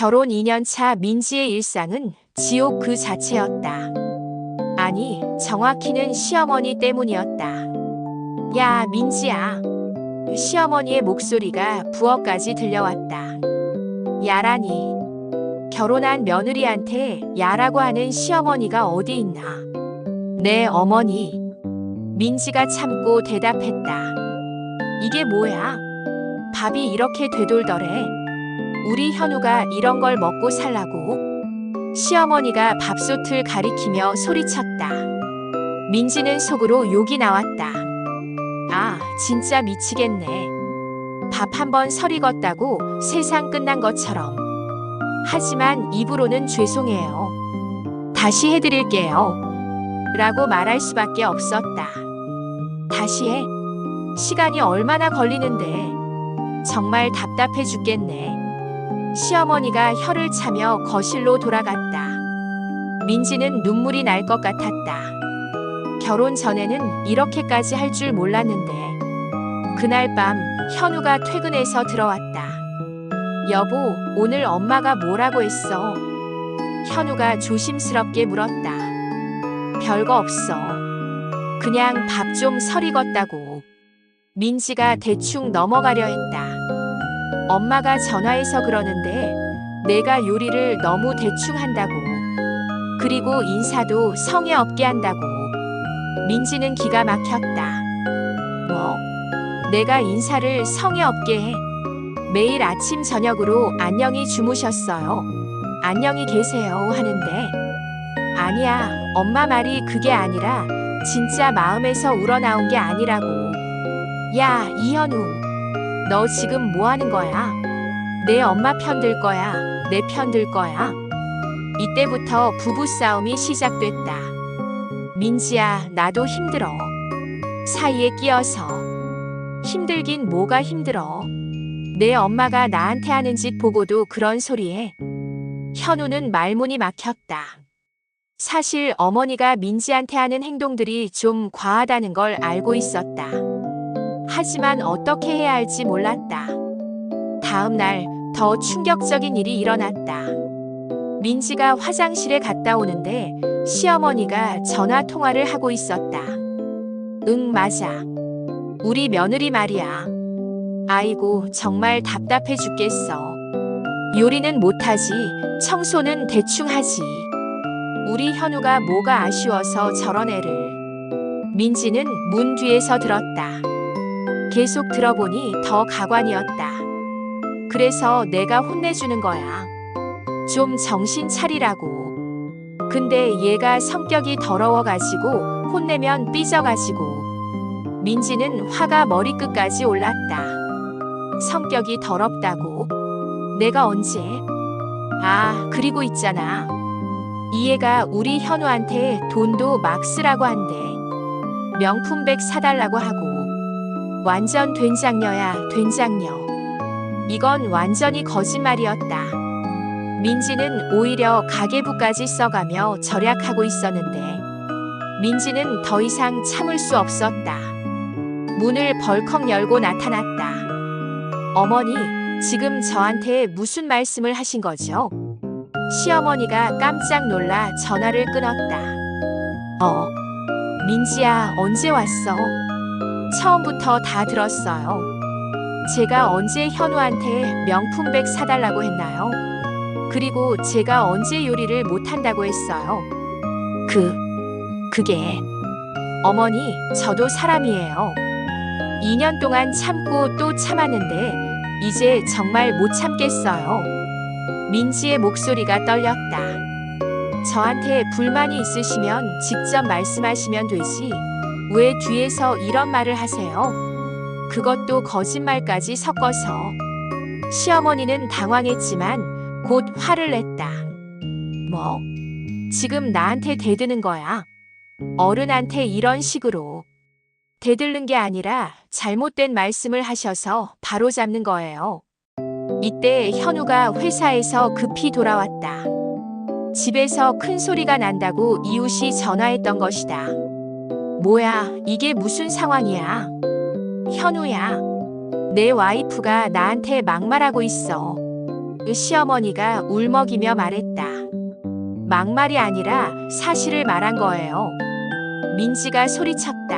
결혼 2년 차 민지의 일상은 지옥 그 자체였다. 아니, 정확히는 시어머니 때문이었다. 야, 민지야. 시어머니의 목소리가 부엌까지 들려왔다. 야라니. 결혼한 며느리한테 야라고 하는 시어머니가 어디 있나. 네, 어머니. 민지가 참고 대답했다. 이게 뭐야? 밥이 이렇게 되돌더래. 우리 현우가 이런 걸 먹고 살라고? 시어머니가 밥솥을 가리키며 소리쳤다. 민지는 속으로 욕이 나왔다. 아, 진짜 미치겠네. 밥 한 번 설익었다고 세상 끝난 것처럼. 하지만 입으로는 죄송해요. 다시 해드릴게요. 라고 말할 수밖에 없었다. 다시 해? 시간이 얼마나 걸리는데. 정말 답답해 죽겠네. 시어머니가 혀를 차며 거실로 돌아갔다. 민지는 눈물이 날 것 같았다. 결혼 전에는 이렇게까지 할 줄 몰랐는데. 그날 밤 현우가 퇴근해서 들어왔다. 여보, 오늘 엄마가 뭐라고 했어? 현우가 조심스럽게 물었다. 별거 없어. 그냥 밥 좀 설익었다고. 민지가 대충 넘어가려 했다. 엄마가 전화해서 그러는데 내가 요리를 너무 대충 한다고. 그리고 인사도 성의 없게 한다고. 민지는 기가 막혔다. 뭐? 내가 인사를 성의 없게 해? 매일 아침 저녁으로 안녕히 주무셨어요. 안녕히 계세요 하는데. 아니야, 엄마 말이 그게 아니라 진짜 마음에서 우러나온 게 아니라고. 야, 이현우. 너 지금 뭐 하는 거야? 내 엄마 편 들 거야? 내 편 들 거야? 이때부터 부부싸움이 시작됐다. 민지야, 나도 힘들어. 사이에 끼어서. 힘들긴 뭐가 힘들어. 내 엄마가 나한테 하는 짓 보고도 그런 소리에. 현우는 말문이 막혔다. 사실 어머니가 민지한테 하는 행동들이 좀 과하다는 걸 알고 있었다. 하지만 어떻게 해야 할지 몰랐다. 다음 날 더 충격적인 일이 일어났다. 민지가 화장실에 갔다 오는데 시어머니가 전화 통화를 하고 있었다. 응, 맞아. 우리 며느리 말이야. 아이고, 정말 답답해 죽겠어. 요리는 못하지, 청소는 대충 하지. 우리 현우가 뭐가 아쉬워서 저런 애를. 민지는 문 뒤에서 들었다. 계속 들어보니 더 가관이었다. 그래서 내가 혼내주는 거야. 좀 정신 차리라고. 근데 얘가 성격이 더러워가지고 혼내면 삐져가지고. 민지는 화가 머리끝까지 올랐다. 성격이 더럽다고? 내가 언제? 아, 그리고 있잖아. 이 애가 우리 현우한테 돈도 막 쓰라고 한대. 명품백 사달라고 하고. 완전 된장녀야, 된장녀. 이건 완전히 거짓말이었다. 민지는 오히려 가계부까지 써가며 절약하고 있었는데 민지는 더 이상 참을 수 없었다. 문을 벌컥 열고 나타났다. 어머니, 지금 저한테 무슨 말씀을 하신 거죠? 시어머니가 깜짝 놀라 전화를 끊었다. 민지야, 언제 왔어? 처음부터 다 들었어요. 제가 언제 현우한테 명품백 사달라고 했나요? 그리고 제가 언제 요리를 못한다고 했어요? 그게... 어머니, 저도 사람이에요. 2년 동안 참고 또 참았는데 이제 정말 못 참겠어요. 민지의 목소리가 떨렸다. 저한테 불만이 있으시면 직접 말씀하시면 되지. 왜 뒤에서 이런 말을 하세요? 그것도 거짓말까지 섞어서. 시어머니는 당황했지만 곧 화를 냈다. 뭐? 지금 나한테 대드는 거야? 어른한테 이런 식으로. 대들는 게 아니라 잘못된 말씀을 하셔서 바로잡는 거예요. 이때 현우가 회사에서 급히 돌아왔다. 집에서 큰 소리가 난다고 이웃이 전화했던 것이다. 뭐야, 이게 무슨 상황이야? 현우야, 내 와이프가 나한테 막말하고 있어. 시어머니가 울먹이며 말했다. 막말이 아니라 사실을 말한 거예요. 민지가 소리쳤다.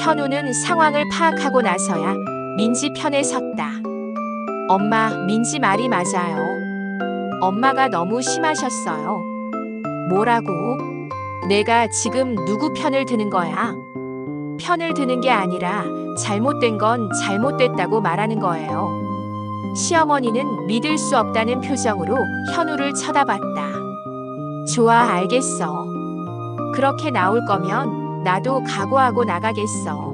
현우는 상황을 파악하고 나서야 민지 편에 섰다. 엄마, 민지 말이 맞아요. 엄마가 너무 심하셨어요. 뭐라고? 내가 지금 누구 편을 드는 거야? 편을 드는 게 아니라 잘못된 건 잘못됐다고 말하는 거예요. 시어머니는 믿을 수 없다는 표정으로 현우를 쳐다봤다. 좋아, 알겠어. 그렇게 나올 거면 나도 각오하고 나가겠어.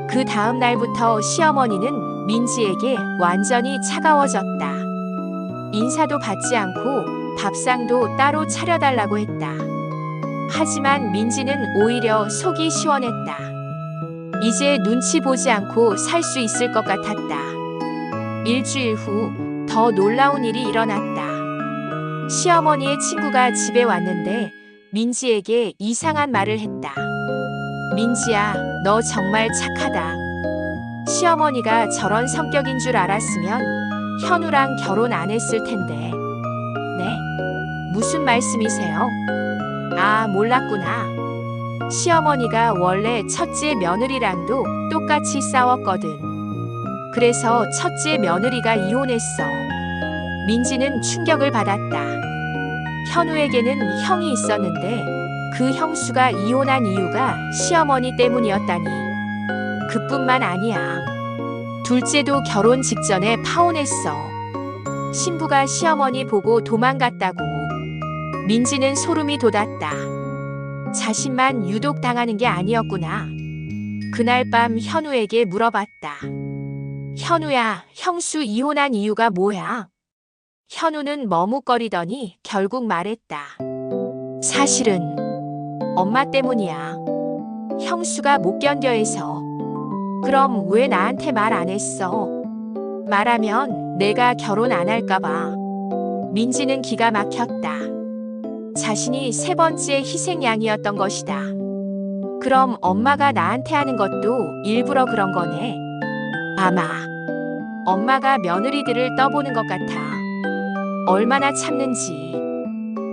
그 다음 날부터 시어머니는 민지에게 완전히 차가워졌다. 인사도 받지 않고 밥상도 따로 차려달라고 했다. 하지만 민지는 오히려 속이 시원했다. 이제 눈치 보지 않고 살 수 있을 것 같았다. 일주일 후 더 놀라운 일이 일어났다. 시어머니의 친구가 집에 왔는데 민지에게 이상한 말을 했다. 민지야, 너 정말 착하다. 시어머니가 저런 성격인 줄 알았으면 현우랑 결혼 안 했을 텐데. 네? 무슨 말씀이세요? 아, 몰랐구나. 시어머니가 원래 첫째 며느리랑도 똑같이 싸웠거든. 그래서 첫째 며느리가 이혼했어. 민지는 충격을 받았다. 현우에게는 형이 있었는데 그 형수가 이혼한 이유가 시어머니 때문이었다니. 그뿐만 아니야. 둘째도 결혼 직전에 파혼했어. 신부가 시어머니 보고 도망갔다고. 민지는 소름이 돋았다. 자신만 유독 당하는 게 아니었구나. 그날 밤 현우에게 물어봤다. 현우야, 형수 이혼한 이유가 뭐야? 현우는 머뭇거리더니 결국 말했다. 사실은 엄마 때문이야. 형수가 못 견뎌 해서. 그럼 왜 나한테 말 안 했어? 말하면 내가 결혼 안 할까 봐. 민지는 기가 막혔다. 자신이 세 번째 희생양이었던 것이다. 그럼 엄마가 나한테 하는 것도 일부러 그런 거네. 아마 엄마가 며느리들을 떠보는 것 같아. 얼마나 참는지.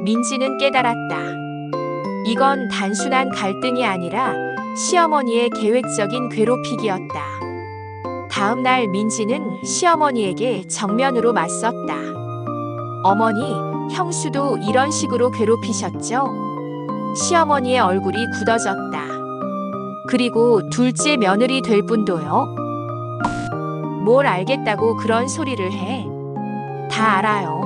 민지는 깨달았다. 이건 단순한 갈등이 아니라 시어머니의 계획적인 괴롭히기였다. 다음 날 민지는 시어머니에게 정면으로 맞섰다. 어머니, 형수도 이런 식으로 괴롭히셨죠? 시어머니의 얼굴이 굳어졌다. 그리고 둘째 며느리 될 분도요? 뭘 알겠다고 그런 소리를 해? 다 알아요.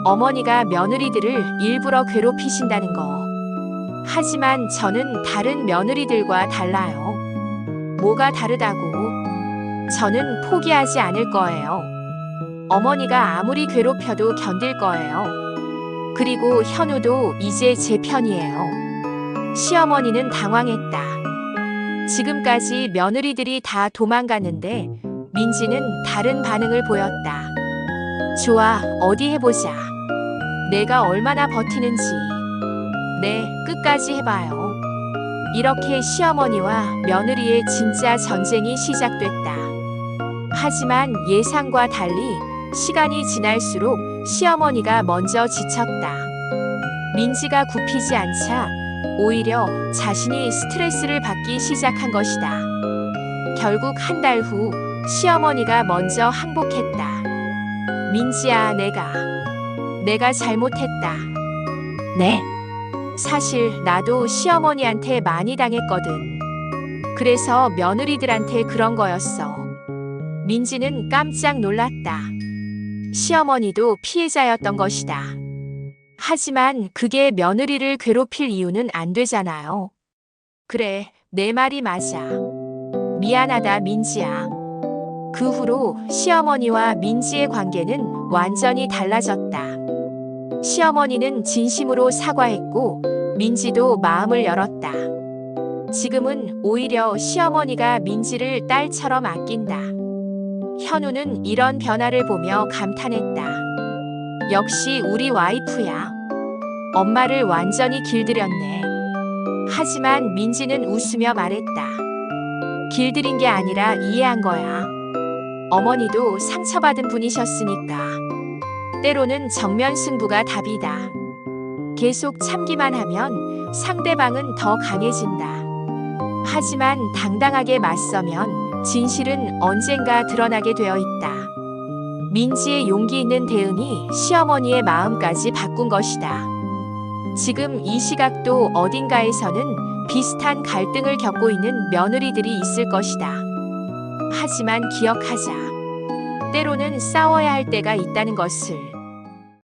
어머니가 며느리들을 일부러 괴롭히신다는 거. 하지만 저는 다른 며느리들과 달라요. 뭐가 다르다고? 저는 포기하지 않을 거예요. 어머니가 아무리 괴롭혀도 견딜 거예요. 그리고 현우도 이제 제 편이에요. 시어머니는 당황했다. 지금까지 며느리들이 다 도망갔는데 민지는 다른 반응을 보였다. 좋아, 어디 해보자. 내가 얼마나 버티는지. 네, 끝까지 해봐요. 이렇게 시어머니와 며느리의 진짜 전쟁이 시작됐다. 하지만 예상과 달리 시간이 지날수록 시어머니가 먼저 지쳤다. 민지가 굽히지 않자 오히려 자신이 스트레스를 받기 시작한 것이다. 결국 한 달 후 시어머니가 먼저 항복했다. 민지야, 내가 잘못했다. 네? 사실 나도 시어머니한테 많이 당했거든. 그래서 며느리들한테 그런 거였어. 민지는 깜짝 놀랐다. 시어머니도 피해자였던 것이다. 하지만 그게 며느리를 괴롭힐 이유는 안 되잖아요. 그래, 내 말이 맞아. 미안하다, 민지야. 그 후로 시어머니와 민지의 관계는 완전히 달라졌다. 시어머니는 진심으로 사과했고 민지도 마음을 열었다. 지금은 오히려 시어머니가 민지를 딸처럼 아낀다. 현우는 이런 변화를 보며 감탄했다. 역시 우리 와이프야. 엄마를 완전히 길들였네. 하지만 민지는 웃으며 말했다. 길들인 게 아니라 이해한 거야. 어머니도 상처받은 분이셨으니까. 때로는 정면 승부가 답이다. 계속 참기만 하면 상대방은 더 강해진다. 하지만 당당하게 맞서면 진실은 언젠가 드러나게 되어 있다. 민지의 용기 있는 대응이 시어머니의 마음까지 바꾼 것이다. 지금 이 시각도 어딘가에서는 비슷한 갈등을 겪고 있는 며느리들이 있을 것이다. 하지만 기억하자. 때로는 싸워야 할 때가 있다는 것을.